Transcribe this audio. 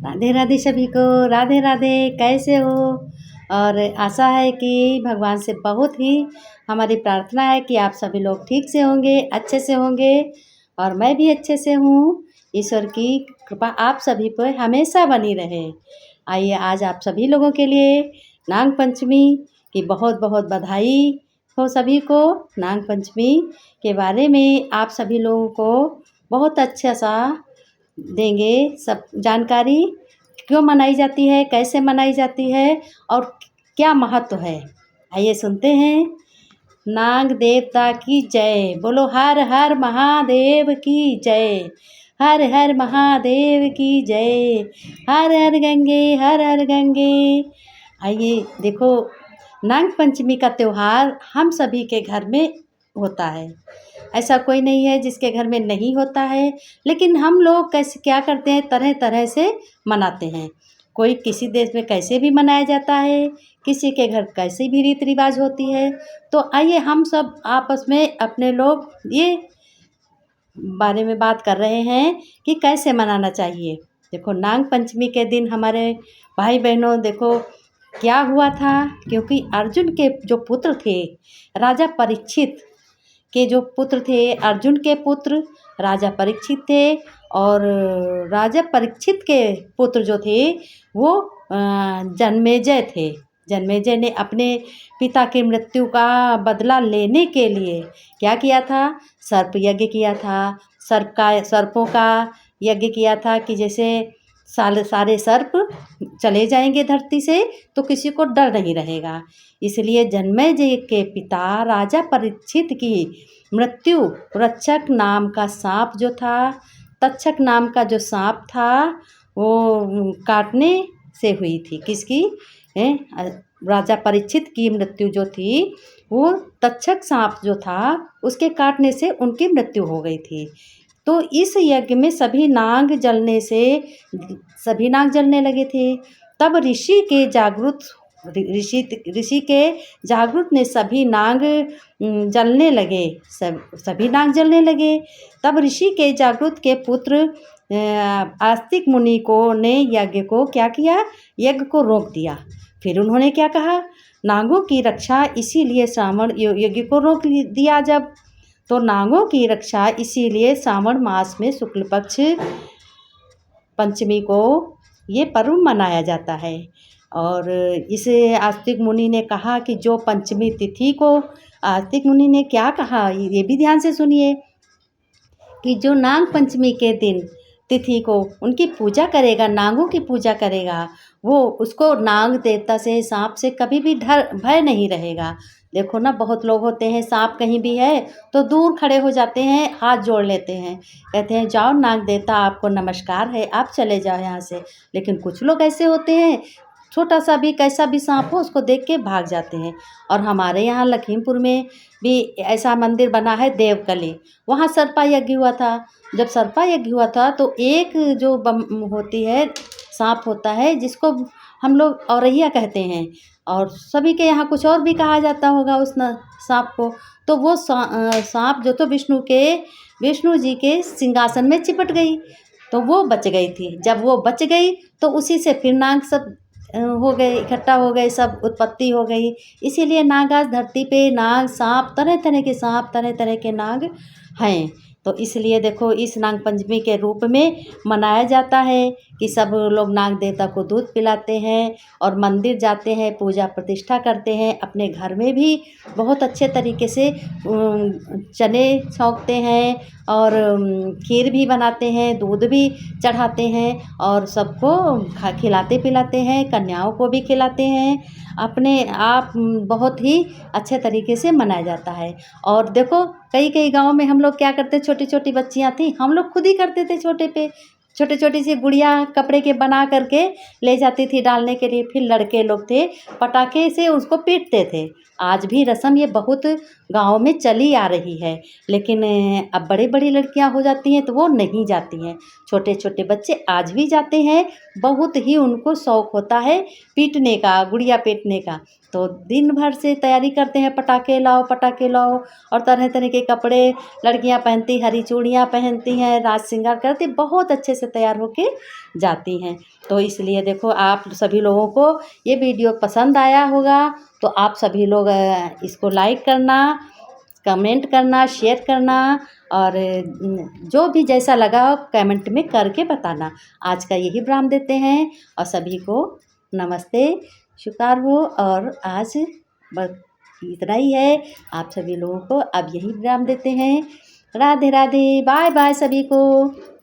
राधे राधे सभी को। राधे राधे। कैसे हो? और आशा है कि भगवान से बहुत ही हमारी प्रार्थना है कि आप सभी लोग ठीक से होंगे, अच्छे से होंगे और मैं भी अच्छे से हूँ। ईश्वर की कृपा आप सभी पर हमेशा बनी रहे। आइए आज आप सभी लोगों के लिए नाग पंचमी की बहुत बहुत बधाई हो सभी को। नाग पंचमी के बारे में आप सभी लोगों को बहुत अच्छा सा देंगे सब जानकारी, क्यों मनाई जाती है, कैसे मनाई जाती है और क्या महत्व है। आइए सुनते हैं। नाग देवता की जय। बोलो हर हर महादेव की जय। हर हर महादेव की जय। हर हर गंगे, हर हर गंगे। आइए देखो, नाग पंचमी का त्यौहार हम सभी के घर में होता है। ऐसा कोई नहीं है जिसके घर में नहीं होता है, लेकिन हम लोग कैसे क्या करते हैं, तरह तरह से मनाते हैं। कोई किसी देश में कैसे भी मनाया जाता है, किसी के घर कैसी भी रीति रिवाज होती है। तो आइए हम सब आपस में अपने लोग ये बारे में बात कर रहे हैं कि कैसे मनाना चाहिए। देखो, नाग पंचमी के दिन हमारे भाई बहनों देखो क्या हुआ था, क्योंकि अर्जुन के जो पुत्र थे, राजा परीक्षित के जो पुत्र थे, अर्जुन के पुत्र राजा परीक्षित थे। और राजा परीक्षित के पुत्र जो थे वो जन्मेजय थे। जन्मेजय ने अपने पिता की मृत्यु का बदला लेने के लिए क्या किया था? सर्प यज्ञ किया था। सर्पों का यज्ञ किया था कि जैसे सारे सर्प चले जाएंगे धरती से तो किसी को डर नहीं रहेगा। इसलिए जन्मेजय के पिता राजा परीक्षित की मृत्यु रक्षक नाम का सांप जो था, तक्षक नाम का जो सांप था, वो काटने से हुई थी। किसकी? राजा परीक्षित की मृत्यु जो थी वो तक्षक सांप जो था उसके काटने से उनकी मृत्यु हो गई थी। तो इस यज्ञ में सभी नाग जलने लगे थे। तब ऋषि के जागृत ने सभी नाग जलने लगे। सभी नाग जलने लगे। तब ऋषि के जागृत के पुत्र आस्तिक मुनि ने यज्ञ को क्या किया? यज्ञ को रोक दिया। फिर उन्होंने क्या कहा? नागों की रक्षा इसीलिए श्रावण यज्ञ को रोक दिया जब, तो नागों की रक्षा इसीलिए श्रावण मास में शुक्ल पक्ष पंचमी को ये पर्व मनाया जाता है। और इसे आस्तिक मुनि ने कहा कि जो पंचमी तिथि को, आस्तिक मुनि ने क्या कहा ये भी ध्यान से सुनिए, कि जो नाग पंचमी के दिन तिथि को उनकी पूजा करेगा, नागों की पूजा करेगा, वो उसको नाग देवता से, सांप से कभी भी भय नहीं रहेगा। देखो ना, बहुत लोग होते हैं सांप कहीं भी है तो दूर खड़े हो जाते हैं, हाथ जोड़ लेते हैं, कहते हैं जाओ नाग देवता आपको नमस्कार है, आप चले जाओ यहाँ से। लेकिन कुछ लोग ऐसे होते हैं, छोटा सा भी कैसा भी सांप हो उसको देख के भाग जाते हैं। और हमारे यहाँ लखीमपुर में भी ऐसा मंदिर बना है देवकली, वहाँ सर्पा यज्ञ हुआ था। जब सर्पा यज्ञ हुआ था तो एक जो होती है सांप होता है जिसको हम लोग औरैया कहते हैं, और सभी के यहाँ कुछ और भी कहा जाता होगा उस सांप को। तो वो सांप जो तो विष्णु जी के सिंहासन में चिपट गई, तो वो बच गई थी। जब वो बच गई तो उसी से फिर नाग सब हो गए, इकट्ठा हो गए, सब उत्पत्ति हो गई। इसीलिए नाग आज धरती पे नाग, सांप, तरह तरह के सांप, तरह तरह के नाग हैं। तो इसलिए देखो, इस नाग पंचमी के रूप में मनाया जाता है कि सब लोग नाग देवता को दूध पिलाते हैं और मंदिर जाते हैं, पूजा प्रतिष्ठा करते हैं। अपने घर में भी बहुत अच्छे तरीके से चने छौंकते हैं और खीर भी बनाते हैं, दूध भी चढ़ाते हैं और सबको खिलाते पिलाते हैं, कन्याओं को भी खिलाते हैं। अपने आप बहुत ही अच्छे तरीके से मनाया जाता है। और देखो, कई गाँव में हम लोग क्या करते, छोटी छोटी बच्चियाँ थी, हम लोग खुद ही करते थे। छोटे छोटी सी गुड़िया कपड़े के बना करके ले जाती थी डालने के लिए। फिर लड़के लोग थे, पटाखे से उसको पीटते थे। आज भी रस्म ये बहुत गाँव में चली आ रही है, लेकिन अब बड़ी बड़ी लड़कियां हो जाती हैं तो वो नहीं जाती हैं। छोटे छोटे बच्चे आज भी जाते हैं, बहुत ही उनको शौक होता है पीटने का, गुड़िया पीटने का। तो दिन भर से तैयारी करते हैं, पटाखे लाओ और तरह तरह के कपड़े लड़कियां पहनती, हरी चूड़ियां पहनती हैं, राज श्रृंगार करती, बहुत अच्छे से तैयार होके जाती हैं। तो इसलिए देखो, आप सभी लोगों को ये वीडियो पसंद आया होगा तो आप सभी लोग इसको लाइक करना, कमेंट करना, शेयर करना, और जो भी जैसा लगा कमेंट में करके बताना। आज का यही विराम देते हैं और सभी को नमस्ते, शुक्र हो। और आज बस इतना ही है, आप सभी लोगों को अब यही विराम देते हैं। राधे राधे, बाय बाय सभी को।